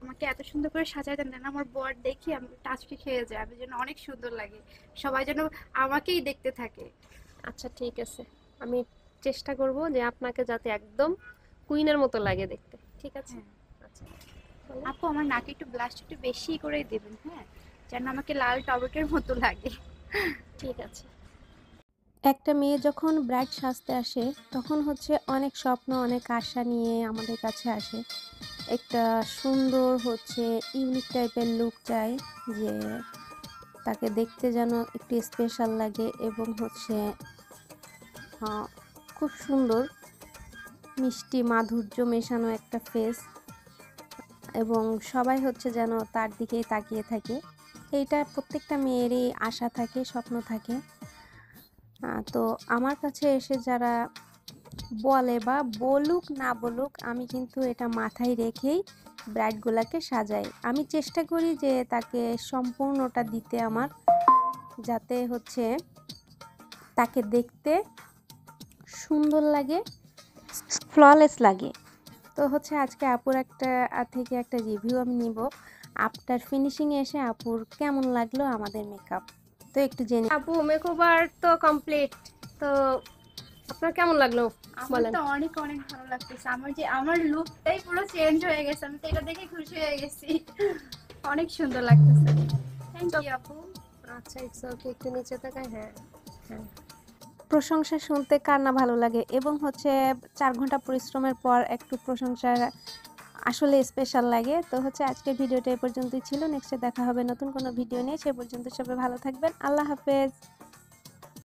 আমাকে এত সুন্দর করে সাজায় দেন না, আমার বর দেখি আমি টাচকে খেয়ে যায়, আমি যেন অনেক সুন্দর লাগে, সবাই যেন আমাকেই দেখতে থাকে। আচ্ছা ঠিক আছে, আমি চেষ্টা করব যে আপনাকে যাতে একদম কুইনের মতো লাগে দেখতে। ঠিক আছে। হ্যাঁ আচ্ছা, বলেন। আপু, আমার নাকে একটু ব্লাশ একটু বেশি করে দেবেন, হ্যাঁ, যেন আমাকে লাল টমেটোর মতো লাগে। ঠিক আছে। একটা মেয়ে যখন ব্রাইড সাজতে আসে তখন হচ্ছে অনেক স্বপ্ন অনেক আশা নিয়ে আমাদের কাছে আসে। একটা সুন্দর হচ্ছে ইউনিক টাইপের লুক চাই, যে তাকে দেখতে যেন একটু স্পেশাল লাগে এবং হচ্ছে খুব সুন্দর মিষ্টি মাধুর্য মেশানো একটা ফেস, এবং সবাই হচ্ছে যেন তার দিকেই তাকিয়ে থাকে। এইটা প্রত্যেকটা মেয়েরই আশা থাকে, স্বপ্ন থাকে। তো আমার কাছে এসে যারা বলে বা বলুক না বলুক, আমি কিন্তু এটা মাথায় রেখেই ব্রাইডগুলোকে সাজাই। আমি চেষ্টা করি যে তাকে সম্পূর্ণটা দিতে আমার, যাতে হচ্ছে তাকে দেখতে সুন্দর লাগে, ফ্ললেস লাগে। তো হচ্ছে আজকে আপুর একটা থেকে একটা রিভিউ আমি নিব, আফটার ফিনিশিং এসে আপুর কেমন লাগলো আমাদের মেকআপ, তো একটু জেনে। আপু, মেকওভার তো কমপ্লিট। তো আপনার কেমন লাগলো আমার বলেন। তো অনেক অনেক ভালো লাগতেছে, আমার লুকটাই পুরো চেঞ্জ হয়ে গেছে, আমি তো এটা দেখে খুশি হয়ে গেছি। অনেক সুন্দর লাগতেছে। থ্যাংক তো ইউ আপু। আচ্ছা, ইটস ওকে, একটু নিচে তাকাই। হ্যাঁ, হ্যাঁ। প্রশংসা শুনতে কার না ভালো লাগে, এবং হচ্ছে 4 ঘন্টা পরিশ্রমের পর একটু প্রশংসা আসলে স্পেশাল লাগে। তো হচ্ছে আজকের ভিডিওটা এ পর্যন্তই ছিল, নেক্সটে দেখা হবে নতুন কোনো ভিডিও নিয়ে, সে পর্যন্ত সবাই ভালো থাকবেন, আল্লাহ হাফেজ।